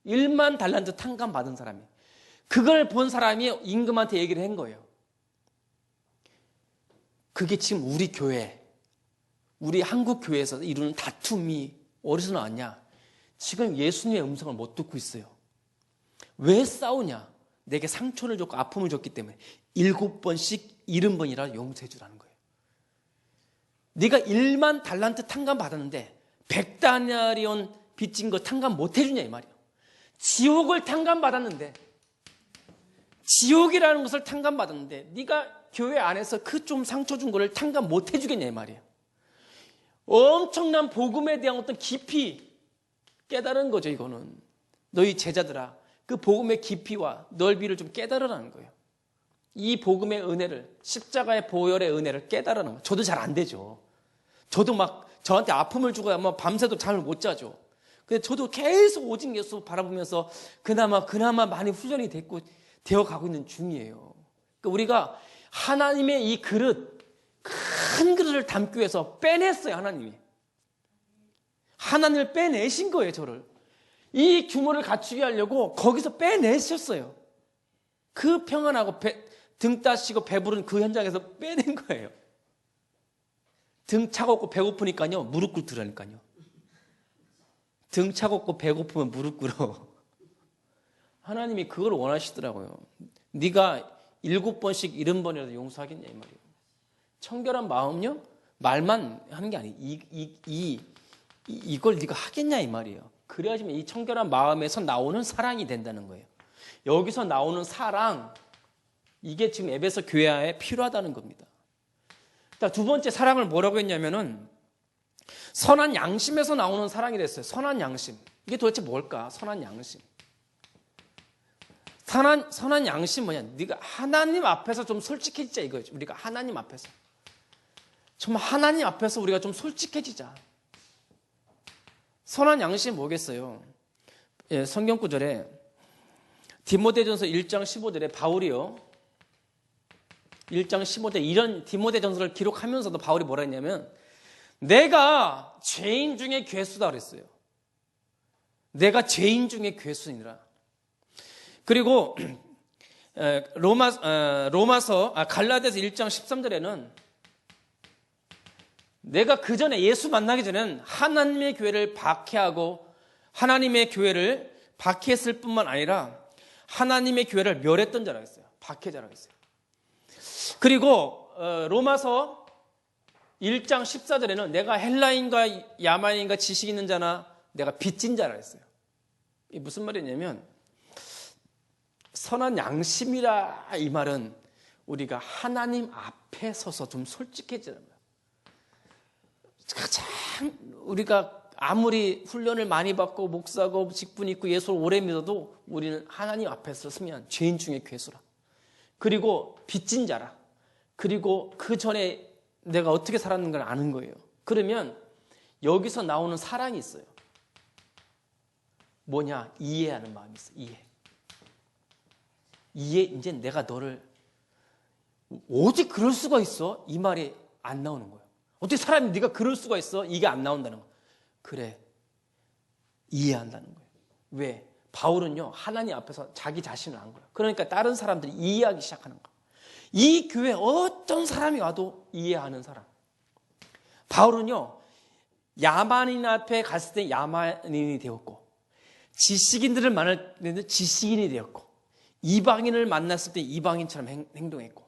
Speaker 1: 1만 달란트 탕감받은 사람이. 그걸 본 사람이 임금한테 얘기를 한 거예요. 그게 지금 우리 교회, 우리 한국 교회에서 이루는 다툼이 어디서 나왔냐? 지금 예수님의 음성을 못 듣고 있어요. 왜 싸우냐? 내게 상처를 줬고 아픔을 줬기 때문에 7번씩 70번이라 용서해 주라는 거예요. 네가 1만 달란트 탕감 받았는데 100데나리온 빚진 거 탕감 못 해주냐 이 말이에요. 지옥을 탕감 받았는데, 지옥이라는 것을 탕감 받았는데 네가 교회 안에서 그 좀 상처 준 거를 탕감 못 해주겠냐 이 말이에요. 엄청난 복음에 대한 어떤 깊이 깨달은 거죠. 이거는 너희 제자들아, 그 복음의 깊이와 넓이를 좀 깨달으라는 거예요. 이 복음의 은혜를, 십자가의 보혈의 은혜를 깨달아는 거예요. 저도 잘 안 되죠. 저도 막 저한테 아픔을 주고 뭐 밤새도 잠을 못 자죠. 근데 저도 계속 오직 예수 바라보면서 그나마 많이 훈련이 되어 가고 있는 중이에요. 그러니까 우리가 하나님의 이 그릇, 큰 그릇을 담기 위해서 빼냈어요, 하나님이. 하나님을 빼내신 거예요, 저를. 이 규모를 갖추게 하려고 거기서 빼내셨어요. 그 평안하고 등 따시고 배부른 그 현장에서 빼낸 거예요. 등 차갑고 배고프니까요, 무릎 꿇으라니까요. 등 차갑고 배고프면 무릎 꿇어. 하나님이 그걸 원하시더라고요. 네가 7번씩 70번이라도 용서하겠냐 이 말이에요. 청결한 마음요? 말만 하는 게 아니에요. 이걸 네가 하겠냐 이 말이에요. 그래야지만 이 청결한 마음에서 나오는 사랑이 된다는 거예요. 여기서 나오는 사랑, 이게 지금 에베소 교회에 필요하다는 겁니다. 두 번째 사랑을 뭐라고 했냐면은 선한 양심에서 나오는 사랑이 됐어요. 선한 양심. 이게 도대체 뭘까? 선한 양심. 선한 양심 뭐냐? 네가 하나님 앞에서 좀 솔직해지자 이거죠. 우리가 하나님 앞에서. 정말 하나님 앞에서 우리가 좀 솔직해지자. 선한 양심이 뭐겠어요? 예, 성경 구절에 디모데전서 1장 15절에 바울이요. 1장 15절 이런 디모데전서를 기록하면서도 바울이 뭐라 했냐면 내가 죄인 중에 괴수다 그랬어요. 내가 죄인 중에 괴수니라. 그리고 갈라디아서 1장 13절에는 내가 그 전에 예수 만나기 전에는 하나님의 교회를 박해하고 하나님의 교회를 박해했을 뿐만 아니라 하나님의 교회를 멸했던 자라고 했어요. 박해자라고 했어요. 그리고 로마서 1장 14절에는 내가 헬라인과 야만인과 지식 있는 자나 내가 빚진 자라고 했어요. 이게 무슨 말이냐면 선한 양심이라 이 말은 우리가 하나님 앞에 서서 좀 솔직해지는 거예요. 가장 우리가 아무리 훈련을 많이 받고 목사고 직분 있고 예수를 오래 믿어도 우리는 하나님 앞에서 서면 죄인 중에 괴수라. 그리고 빚진 자라. 그리고 그 전에 내가 어떻게 살았는 걸 아는 거예요. 그러면 여기서 나오는 사랑이 있어요. 뭐냐? 이해하는 마음이 있어요. 이제 내가 너를 어떻게 그럴 수가 있어? 이 말이 안 나오는 거예요. 어떻게 사람이 네가 그럴 수가 있어? 이게 안 나온다는 거예요. 그래. 이해한다는 거예요. 왜? 바울은요. 하나님 앞에서 자기 자신을 안 거예요. 그러니까 다른 사람들이 이해하기 시작하는 거예요. 이 교회에 어떤 사람이 와도 이해하는 사람. 바울은요. 야만인 앞에 갔을 때 야만인이 되었고 지식인들을 만날 때는 지식인이 되었고 이방인을 만났을 때 이방인처럼 행동했고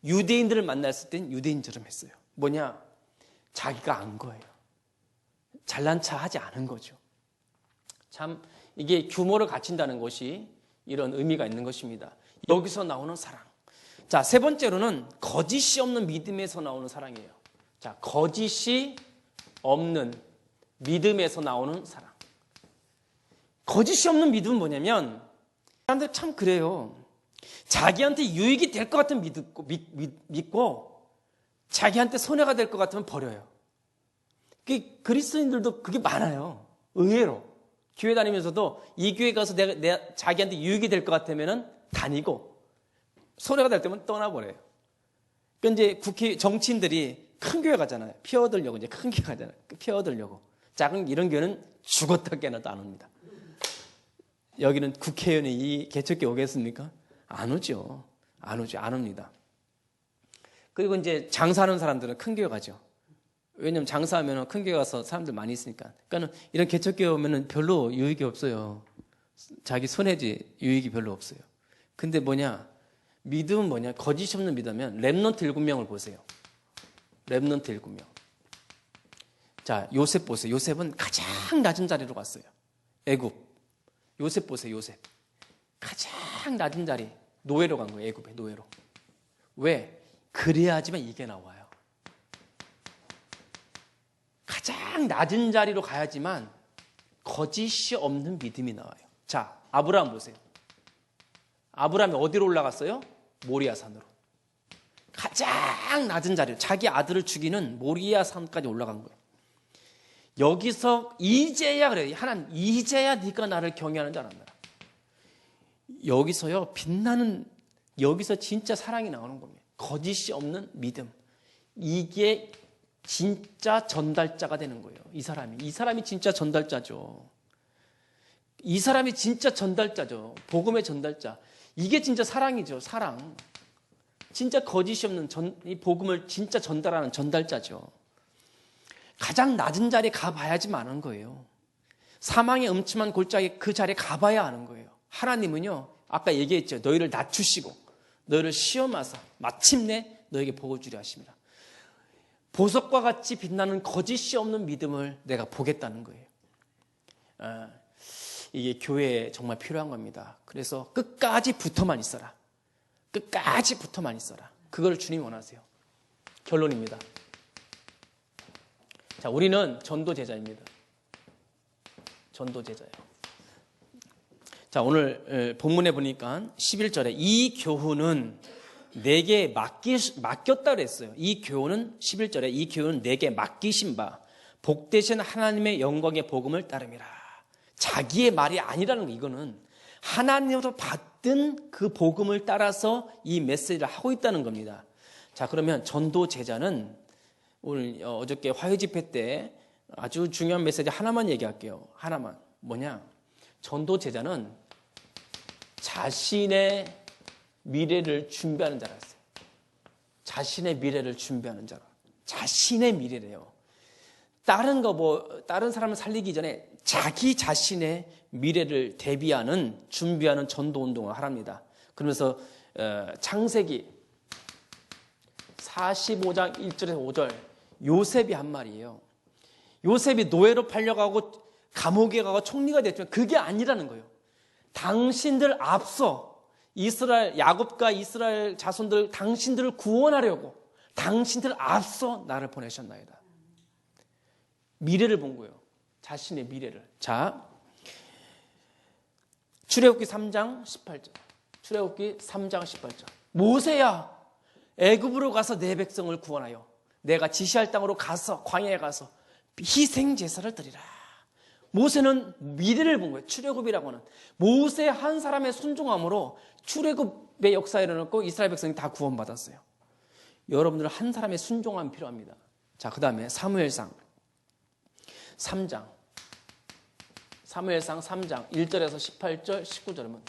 Speaker 1: 유대인들을 만났을 땐 유대인처럼 했어요. 뭐냐? 자기가 안 거예요. 잘난 체 하지 않은 거죠. 참 이게 규모를 갖춘다는 것이 이런 의미가 있는 것입니다. 여기서 나오는 사랑. 자, 세 번째로는 거짓이 없는 믿음에서 나오는 사랑이에요. 자, 거짓이 없는 믿음에서 나오는 사랑. 거짓이 없는 믿음은 뭐냐면 사람들 참 그래요. 자기한테 유익이 될 것 같으면 믿고 자기한테 손해가 될 것 같으면 버려요. 그리스도인들도 그게 많아요. 의외로. 교회 다니면서도 이 교회 가서 내가 자기한테 유익이 될 것 같으면 다니고 손해가 될 때면 떠나버려요. 그러니까 이제 정치인들이 큰 교회 가잖아요. 피 얻으려고 이제 큰 교회 가잖아요. 피 얻으려고. 작은 이런 교회는 죽었다 깨나도 안 옵니다. 여기는 국회의원이 이 개척교회 오겠습니까? 안 오죠. 안 옵니다. 그리고 이제 장사하는 사람들은 큰 교회 가죠. 왜냐면 장사하면 큰 교회 가서 사람들 많이 있으니까. 그러니까 이런 개척교회 오면은 별로 유익이 없어요. 자기 손해지 유익이 별로 없어요. 근데 뭐냐? 믿음은 뭐냐? 거짓이 없는 믿으면 렘넌트 7명을 보세요. 렘넌트 7명. 자, 요셉 보세요. 요셉은 가장 낮은 자리로 갔어요. 애굽. 요셉 보세요. 요셉. 가장 낮은 자리. 노예로 간 거예요. 애굽에 노예로. 왜? 그래야지만 이게 나와요. 가장 낮은 자리로 가야지만 거짓이 없는 믿음이 나와요. 자, 아브라함 보세요. 아브라함이 어디로 올라갔어요? 모리아산으로. 가장 낮은 자리, 자기 아들을 죽이는 모리아 산까지 올라간 거예요. 여기서 이제야 그래요. 하나님, 이제야 네가 나를 경외하는 줄 알았나. 여기서요, 빛나는, 여기서 진짜 사랑이 나오는 겁니다. 거짓이 없는 믿음. 이게 진짜 전달자가 되는 거예요. 이 사람이 진짜 전달자죠. 이 사람이 진짜 전달자죠. 복음의 전달자. 이게 진짜 사랑이죠. 사랑. 진짜 거짓이 없는 이 복음을 진짜 전달하는 전달자죠. 가장 낮은 자리에 가봐야지만 아는 거예요. 사망의 음침한 골짜기 그 자리에 가봐야 아는 거예요. 하나님은요, 아까 얘기했죠. 너희를 낮추시고 너희를 시험하사 마침내 너에게 복을 주려 하십니다. 보석과 같이 빛나는 거짓이 없는 믿음을 내가 보겠다는 거예요. 이게 교회에 정말 필요한 겁니다. 그래서 끝까지 붙어만 있어라. 끝까지 붙어만 있어라. 그걸 주님이 원하세요. 결론입니다. 자, 우리는 전도 제자입니다. 전도 제자예요. 자, 오늘 본문에 보니까 11절에 이 교훈은 내게 맡겼다 그랬어요. 이 교훈은 11절에 이 교훈은 내게 맡기신 바 복되신 하나님의 영광의 복음을 따름이라. 자기의 말이 아니라는 거. 이거는 하나님으로 받은 그 복음을 따라서 이 메시지를 하고 있다는 겁니다. 자, 그러면 전도 제자는 오늘 어저께 화요 집회 때 아주 중요한 메시지 하나만 얘기할게요. 하나만. 뭐냐? 전도 제자는 자신의 미래를 준비하는 자라였어요. 자신의 미래를 준비하는 자라. 자신의 미래래요. 다른 사람을 살리기 전에 자기 자신의 미래를 대비하는, 준비하는 전도 운동을 하랍니다. 그러면서 창세기 45장 1절에서 5절 요셉이 한 말이에요. 요셉이 노예로 팔려가고 감옥에 가고 총리가 됐지만 그게 아니라는 거예요. 당신들 앞서 야곱과 이스라엘 자손들 당신들을 구원하려고 당신들 앞서 나를 보내셨나이다. 미래를 본 거예요. 자신의 미래를. 자, 출애굽기 3장 18절. 출애굽기 3장 18절. 모세야, 애굽으로 가서 내 백성을 구원하여 내가 지시할 땅으로 가서 광야에 가서 희생 제사를 드리라. 모세는 미래를 본 거예요. 출애굽이라고 하는 모세 한 사람의 순종함으로 출애굽의 역사에 일어났고 이스라엘 백성이 다 구원받았어요. 여러분들 한 사람의 순종함이 필요합니다. 자, 그 다음에 사무엘상 3장 1절에서 18절 19절은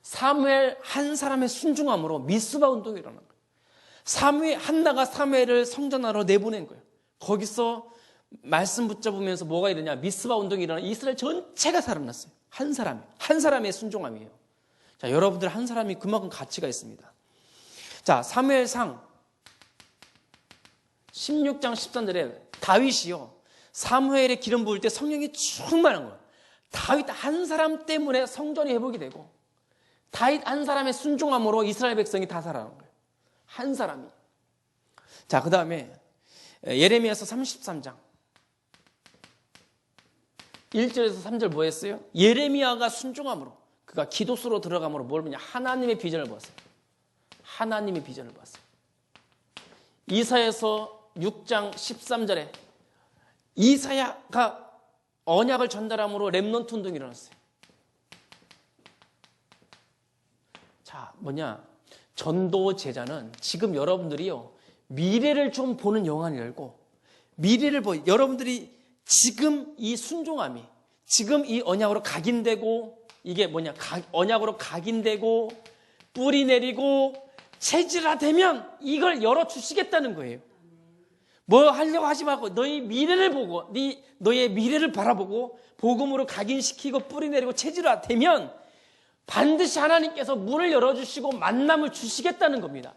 Speaker 1: 사무엘 한 사람의 순종함으로 미스바 운동이 일어난 거예요. 한나가 사무엘을 성전하러 내보낸 거예요. 거기서 말씀 붙잡으면서 뭐가 일어나냐? 미스바 운동이 일어나 이스라엘 전체가 살아났어요. 한 사람의 순종함이에요. 자, 여러분들 한 사람이 그만큼 가치가 있습니다. 자, 사무엘상 16장 13절에 다윗이요, 사무엘의 기름 부을 때 성령이 충만한 거예요. 다윗 한 사람 때문에 성전이 회복이 되고 다윗 한 사람의 순종함으로 이스라엘 백성이 다 살아난 거예요. 한 사람이. 자, 그 다음에 예레미야서 33장 1절에서 3절 뭐 했어요? 예레미야가 순종함으로 그가 기도수로 들어감으로 뭘 보냐? 하나님의 비전을 봤어요. 하나님의 비전을 봤어요. 이사야서 6장 13절에 이사야가 언약을 전달함으로 렘넌트 운동이 일어났어요. 자, 뭐냐? 전도 제자는 지금 여러분들이요, 미래를 좀 보는 영안이 열고 미래를 여러분들이 지금 이 순종함이 지금 이 언약으로 각인되고 이게 뭐냐? 언약으로 각인되고 뿌리 내리고 체질화되면 이걸 열어주시겠다는 거예요. 뭐 하려고 하지 말고 너희 미래를 보고 너의 미래를 바라보고 복음으로 각인시키고 뿌리 내리고 체질화되면 반드시 하나님께서 문을 열어주시고 만남을 주시겠다는 겁니다.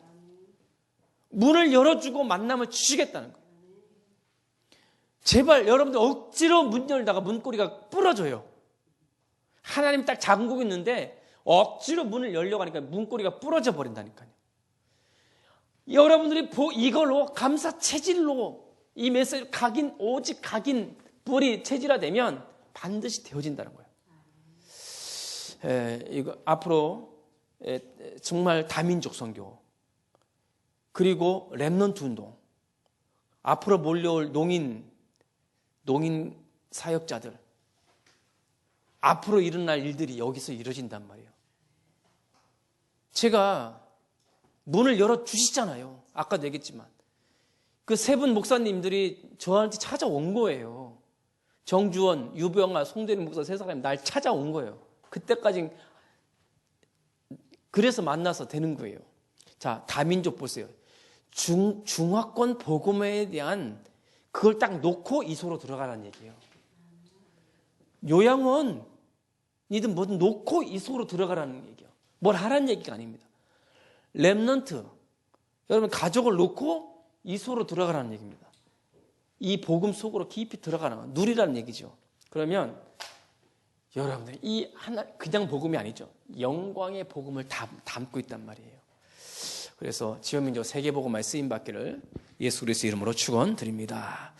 Speaker 1: 문을 열어주고 만남을 주시겠다는 거예요. 제발 여러분들 억지로 문 열다가 문고리가 부러져요. 하나님 딱 잠그고 있는데 억지로 문을 열려고 하니까 문고리가 부러져 버린다니까요. 여러분들이 이걸로 감사 체질로 이 메시지 오직 각인 뿌리 체질화되면 반드시 되어진다는 거예요. 이거 앞으로 정말 다민족 선교 그리고 렘넌트 운동. 앞으로 몰려올 농인 사역자들. 앞으로 일어날 일들이 여기서 이루어진단 말이에요. 제가 문을 열어주시잖아요. 아까도 얘기했지만. 그 세 분 목사님들이 저한테 찾아온 거예요. 정주원, 유병아, 송대리 목사 세 사람이 날 찾아온 거예요. 그때까지 그래서 만나서 되는 거예요. 자, 다민족 보세요. 중화권 복음에 대한 그걸 딱 놓고 이소로 들어가라는 얘기예요. 요양원이든 뭐든 놓고 이소로 들어가라는 얘기예요. 뭘 하라는 얘기가 아닙니다. 렘넌트, 여러분 가족을 놓고 이소로 들어가라는 얘기입니다. 이 복음 속으로 깊이 들어가라, 누리라는 얘기죠. 그러면 여러분들 이 하나 그냥 복음이 아니죠. 영광의 복음을 담고 있단 말이에요. 그래서 지원민족 세계복음화에 쓰임받기를 예수 그리스도 이름으로 축원드립니다.